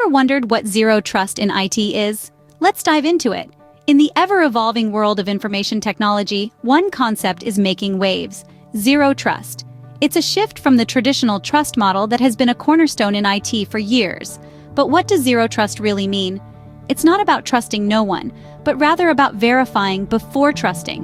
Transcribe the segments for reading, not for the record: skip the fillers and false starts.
ever wondered what zero trust in IT is? Let's dive into it. In the ever-evolving world of information technology, one concept is making waves: zero trust. It's a shift from the traditional trust model that has been a cornerstone in IT for years. But what does zero trust really mean? It's not about trusting no one, but rather about verifying before trusting.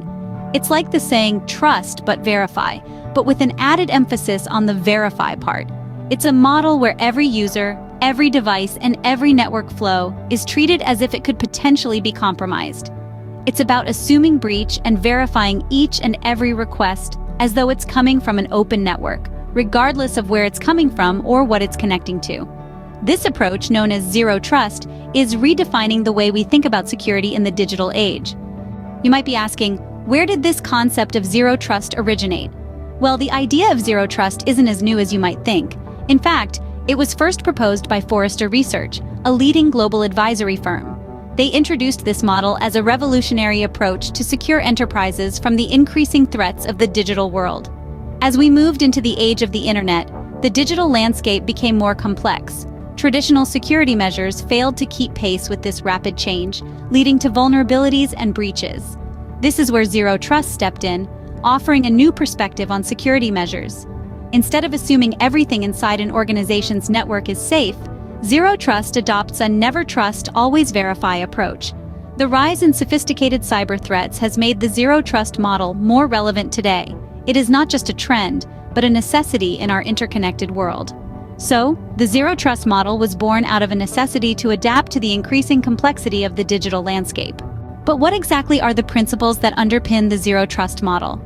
It's like the saying, trust but verify, but with an added emphasis on the verify part. It's a model where every user, every device, and every network flow is treated as if it could potentially be compromised. It's about assuming breach and verifying each and every request as though it's coming from an open network, regardless of where it's coming from or what it's connecting to. This approach, known as zero trust, is redefining the way we think about security in the digital age. You might be asking, where did this concept of zero trust originate? Well, the idea of zero trust isn't as new as you might think. In fact, it was first proposed by Forrester Research, a leading global advisory firm. They introduced this model as a revolutionary approach to secure enterprises from the increasing threats of the digital world. As we moved into the age of the internet, the digital landscape became more complex. Traditional security measures failed to keep pace with this rapid change, leading to vulnerabilities and breaches. This is where zero trust stepped in, offering a new perspective on security measures. Instead of assuming everything inside an organization's network is safe, zero trust adopts a never trust, always verify approach. The rise in sophisticated cyber threats has made the zero trust model more relevant today. It is not just a trend, but a necessity in our interconnected world. So, the zero trust model was born out of a necessity to adapt to the increasing complexity of the digital landscape. But what exactly are the principles that underpin the zero trust model?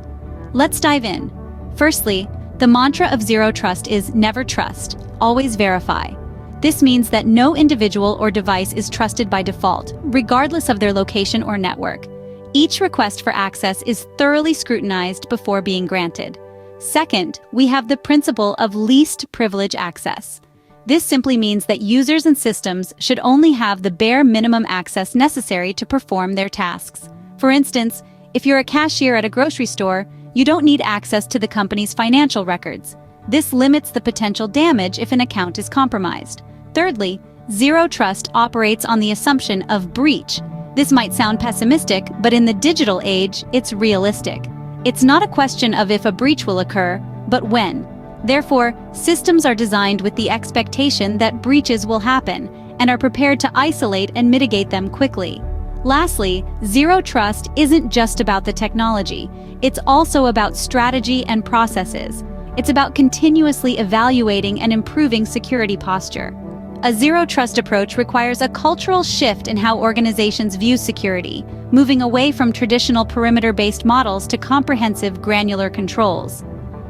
Let's dive in. Firstly, the mantra of zero trust is never trust, always verify. This means that no individual or device is trusted by default, regardless of their location or network. Each request for access is thoroughly scrutinized before being granted. Second, we have the principle of least privilege access. This simply means that users and systems should only have the bare minimum access necessary to perform their tasks. For instance, if you're a cashier at a grocery store, you don't need access to the company's financial records. This limits the potential damage if an account is compromised. Thirdly, zero trust operates on the assumption of breach. This might sound pessimistic, but in the digital age, it's realistic. It's not a question of if a breach will occur, but when. Therefore, systems are designed with the expectation that breaches will happen and are prepared to isolate and mitigate them quickly. Lastly, zero trust isn't just about the technology. It's also about strategy and processes. It's about continuously evaluating and improving security posture. A zero trust approach requires a cultural shift in how organizations view security, moving away from traditional perimeter-based models to comprehensive granular controls.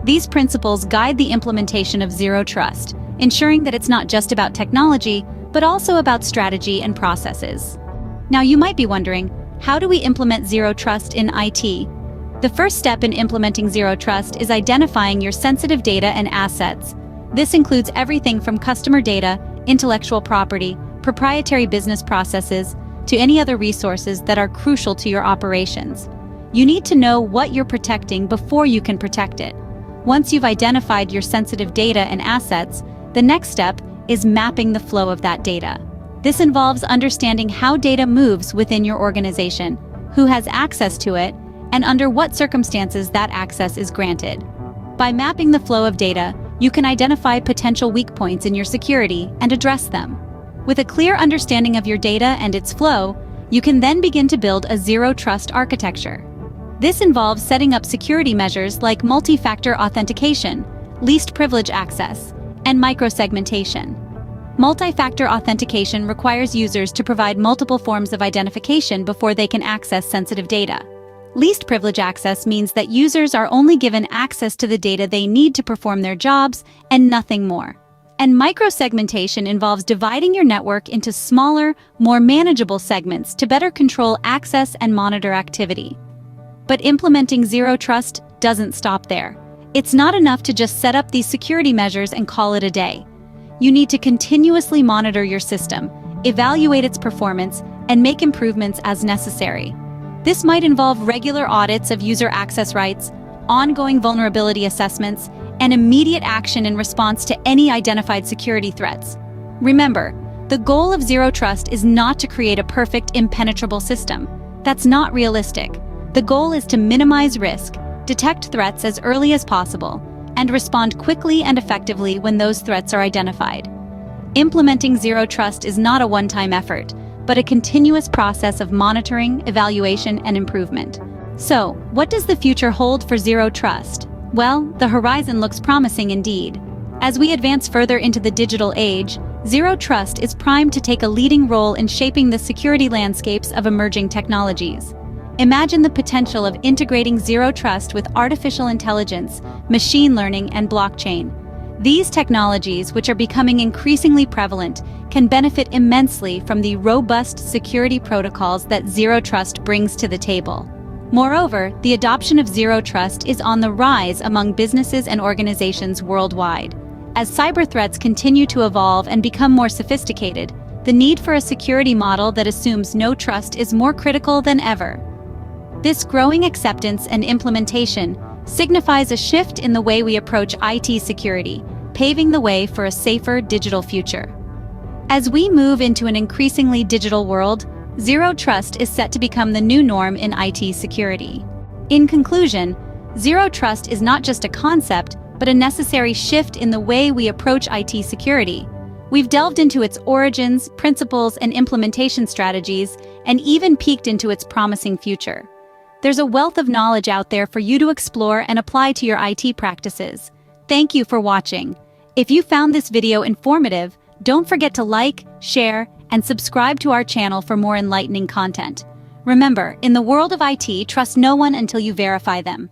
These principles guide the implementation of zero trust, ensuring that it's not just about technology, but also about strategy and processes. Now you might be wondering, how do we implement zero trust in IT? The first step in implementing zero trust is identifying your sensitive data and assets. This includes everything from customer data, intellectual property, proprietary business processes, to any other resources that are crucial to your operations. You need to know what you're protecting before you can protect it. Once you've identified your sensitive data and assets, the next step is mapping the flow of that data. This involves understanding how data moves within your organization, who has access to it, and under what circumstances that access is granted. By mapping the flow of data, you can identify potential weak points in your security and address them. With a clear understanding of your data and its flow, you can then begin to build a zero trust architecture. This involves setting up security measures like multi-factor authentication, least privilege access, and microsegmentation. Multi-factor authentication requires users to provide multiple forms of identification before they can access sensitive data. Least privilege access means that users are only given access to the data they need to perform their jobs and nothing more. And microsegmentation involves dividing your network into smaller, more manageable segments to better control access and monitor activity. But implementing zero trust doesn't stop there. It's not enough to just set up these security measures and call it a day. You need to continuously monitor your system, evaluate its performance, and make improvements as necessary. This might involve regular audits of user access rights, ongoing vulnerability assessments, and immediate action in response to any identified security threats. Remember, The goal of zero trust is not to create a perfect, impenetrable system. That's not realistic. The goal is to minimize risk, detect threats as early as possible, and respond quickly and effectively when those threats are identified. Implementing zero trust is not a one-time effort, but a continuous process of monitoring, evaluation, and improvement. So, what does the future hold for zero trust? Well, the horizon looks promising indeed. As we advance further into the digital age, zero trust is primed to take a leading role in shaping the security landscapes of emerging technologies. Imagine the potential of integrating zero trust with artificial intelligence, machine learning, and blockchain. These technologies, which are becoming increasingly prevalent, can benefit immensely from the robust security protocols that zero trust brings to the table. Moreover, the adoption of zero trust is on the rise among businesses and organizations worldwide. As cyber threats continue to evolve and become more sophisticated, the need for a security model that assumes no trust is more critical than ever. This growing acceptance and implementation signifies a shift in the way we approach IT security, paving the way for a safer digital future. As we move into an increasingly digital world, zero trust is set to become the new norm in IT security. In conclusion, zero trust is not just a concept, but a necessary shift in the way we approach IT security. We've delved into its origins, principles, and implementation strategies, and even peeked into its promising future. There's a wealth of knowledge out there for you to explore and apply to your IT practices. Thank you for watching. If you found this video informative, don't forget to like, share, and subscribe to our channel for more enlightening content. Remember, in the world of IT, trust no one until you verify them.